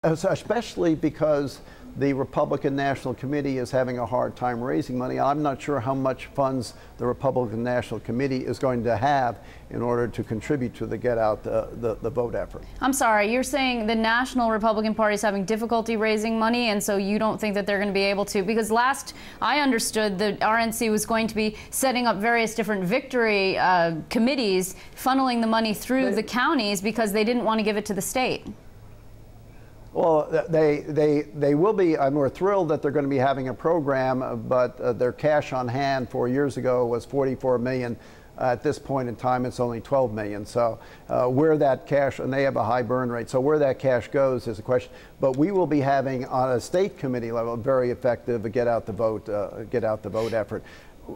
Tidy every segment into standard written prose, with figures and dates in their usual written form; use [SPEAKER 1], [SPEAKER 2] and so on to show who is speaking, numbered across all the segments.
[SPEAKER 1] Especially because the Republican National Committee is having a hard time raising money. I'm not sure how much funds the Republican National Committee is going to have in order to contribute to the get out the vote effort.
[SPEAKER 2] I'm sorry, you're saying the National Republican Party is having difficulty raising money, and so you don't think that they're going to be able to? Because last I understood, the RNC was going to be setting up various different victory committees, funneling the money through the counties because they didn't want to give it to the state.
[SPEAKER 1] Well, they will be. We're thrilled that they're going to be having a program, but their cash on hand 4 years ago was $44 million. At this point in time, it's only $12 million. So where that cash, and they have a high burn rate, so where that cash goes is a question. But we will be having on a state committee level very effective get out the vote effort.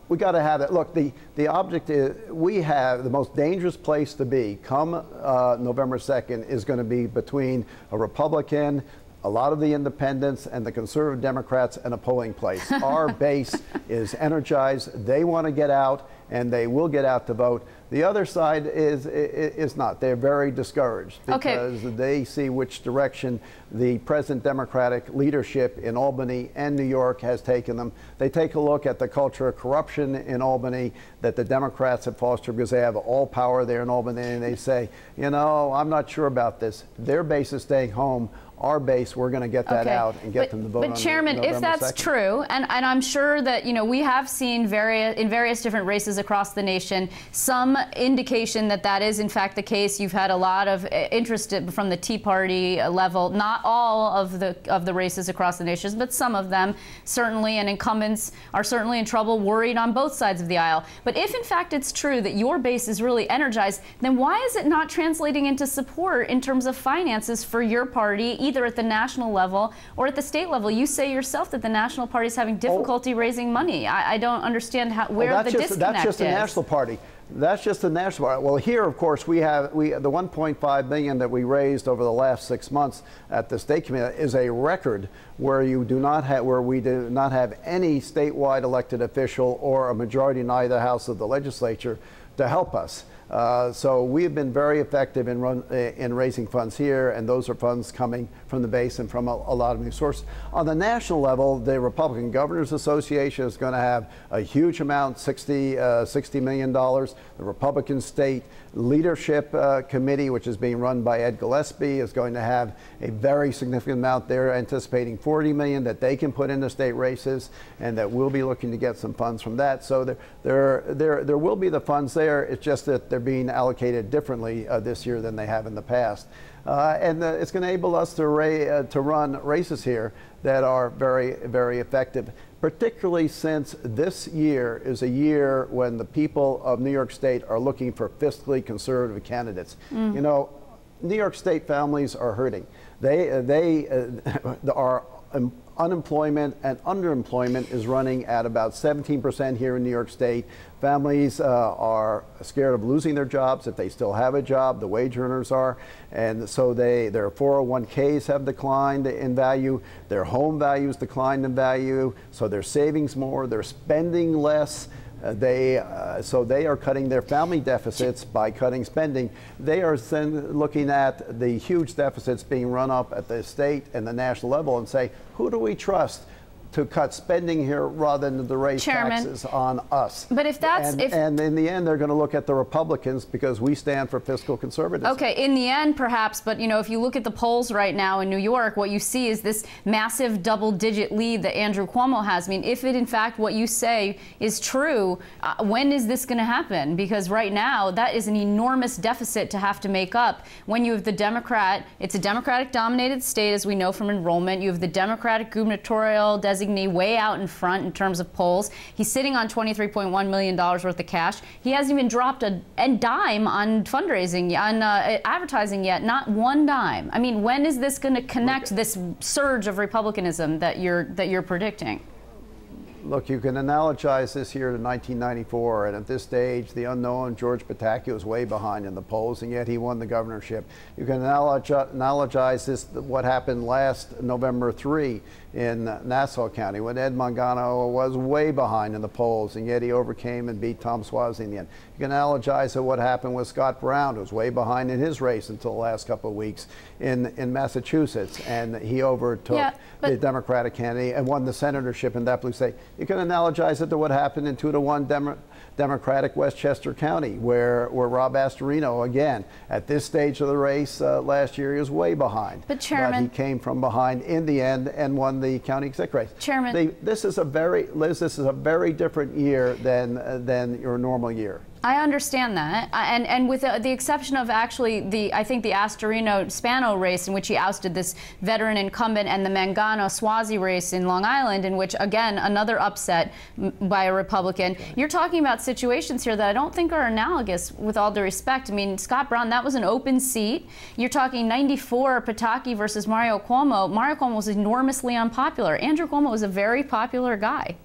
[SPEAKER 1] We got to have it. Look, the object is we have the most dangerous place to be come November 2nd is going to be between a Republican, a lot of the independents, and the conservative Democrats in a polling place. Our base is energized. They want to get out, and they will get out to vote. The other side is not. They're very discouraged because they see which direction the present Democratic leadership in Albany and New York has taken them. They take a look at the culture of corruption in Albany that the Democrats have fostered because they have all power there in Albany, and they say, you know, I'm not sure about this. Their base is staying home. Our base, we're going to get that out and get them to vote on
[SPEAKER 2] Chairman,
[SPEAKER 1] November
[SPEAKER 2] if that's
[SPEAKER 1] 2nd.
[SPEAKER 2] true, and I'm sure that, you know, we have seen in various different races across the nation some indication that that is in fact the case. You've had a lot of interest from the Tea Party level, not all of the races across the nation, but some of them certainly, and incumbents are certainly in trouble, worried on both sides of the aisle. But if in fact it's true that your base is really energized, then why is it not translating into support in terms of finances for your party, either at the national level or at the state level? You say yourself that the national party is having difficulty raising money. I don't understand where the disconnect is.
[SPEAKER 1] That's just the national party. That's just the national party. Well, here, of course, we have the $1.5 billion that we raised over the last 6 months at the state committee is a record where we do not have any statewide elected official or a majority in either house of the legislature to help us. So we have been very effective in raising funds here, and those are funds coming from the base and from a lot of new sources. On the national level, the Republican Governors Association is going to have a huge amount, $60 million. The Republican State Leadership Committee, which is being run by Ed Gillespie, is going to have a very significant amount. They're anticipating $40 million that they can put into state races, and that we'll be looking to get some funds from that. So there will be the funds there. It's just that they're being allocated differently this year than they have in the past. And it's going to enable us to run races here that are very, very effective, particularly since this year is a year when the people of New York State are looking for fiscally conservative candidates. You know, New York State families are hurting. Unemployment and underemployment is running at about 17% here in New York State. Families are scared of losing their jobs if they still have a job. The wage earners are. And so their 401ks have declined in value. Their home values declined in value. So they're savings more. They're spending less. So they are cutting their family deficits by cutting spending. They are then looking at the huge deficits being run up at the state and the national level and say, who do we trust to cut spending here rather than to raise taxes on us?
[SPEAKER 2] But if that's
[SPEAKER 1] and in the end, they're going to look at the Republicans because we stand for fiscal conservatism.
[SPEAKER 2] Okay, in the end, perhaps, but you know, if you look at the polls right now in New York, what you see is this massive double-digit lead that Andrew Cuomo has. I mean, if it in fact what you say is true, when is this going to happen? Because right now, that is an enormous deficit to have to make up. When you have the Democrat, it's a Democratic-dominated state, as we know from enrollment. You have the Democratic gubernatorial designee way out in front in terms of polls. He's sitting on $23.1 million worth of cash. He hasn't even dropped a dime on fundraising, on advertising yet, not one dime. I mean, when is this going to connect this surge of republicanism that you're predicting?
[SPEAKER 1] Look, you can analogize this year to 1994, and at this stage, the unknown George Pataki was way behind in the polls, and yet he won the governorship. You can analogize this what happened last November 3 in Nassau County, when Ed Mangano was way behind in the polls, and yet he overcame and beat Tom Suozzi in the end. You can analogize to what happened with Scott Brown, who was way behind in his race until the last couple of weeks in Massachusetts, and he overtook the Democratic candidate and won the senatorship in that blue state. You can analogize it to what happened in 2-to-1 Democratic Westchester County, where Rob Astorino, again, at this stage of the race last year, he was way behind.
[SPEAKER 2] But Chairman,
[SPEAKER 1] he came from behind in the end and won the county exec race.
[SPEAKER 2] Chairman,
[SPEAKER 1] this is a very, Liz, this is a very different year than your normal year.
[SPEAKER 2] I understand that, and with the exception of actually I think the Astorino-Spano race, in which he ousted this veteran incumbent, and the Mangano-Suozzi race in Long Island, in which, again, another upset by a Republican. You're talking about situations here that I don't think are analogous, with all due respect. I mean, Scott Brown, that was an open seat. You're talking 94, Pataki versus Mario Cuomo. Mario Cuomo was enormously unpopular. Andrew Cuomo was a very popular guy.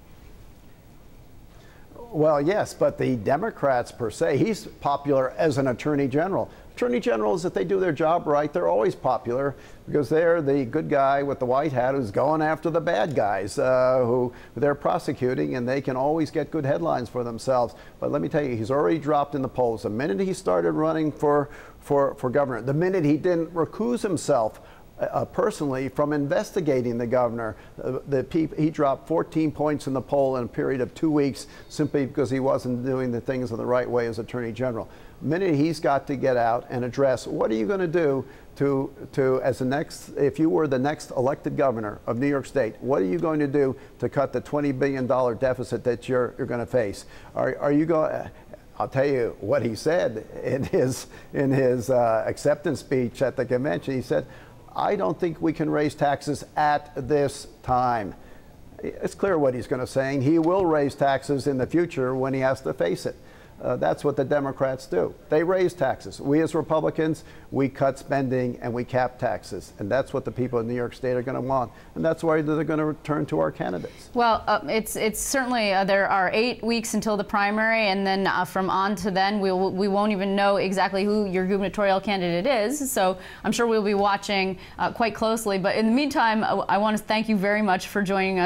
[SPEAKER 1] Well, yes, but the Democrats per se, he's popular as an attorney general. Attorney generals, if they do their job right, they're always popular because they're the good guy with the white hat who's going after the bad guys who they're prosecuting, and they can always get good headlines for themselves. But let me tell you, he's already dropped in the polls. The minute he started running for governor, the minute he didn't recuse himself personally from investigating the governor, he dropped 14 points in the poll in a period of 2 weeks simply because he wasn't doing the things in the right way as Attorney General. The minute he's got to get out and address what are you going to do as the next, if you were the next elected governor of New York State, what are you going to do to cut the $20 billion deficit that you're going to face? Are you going? I'll tell you what he said in his acceptance speech at the convention. He said, I don't think we can raise taxes at this time. It's clear what he's going to say. He will raise taxes in the future when he has to face it. That's what the Democrats do. They raise taxes. We as Republicans, we cut spending and we cap taxes. And that's what the people in New York State are going to want. And that's why they're going to turn to our candidates.
[SPEAKER 2] Well, it's certainly, there are 8 weeks until the primary, and then from on to then, we won't even know exactly who your gubernatorial candidate is. So I'm sure we'll be watching quite closely. But in the meantime, I want to thank you very much for joining us.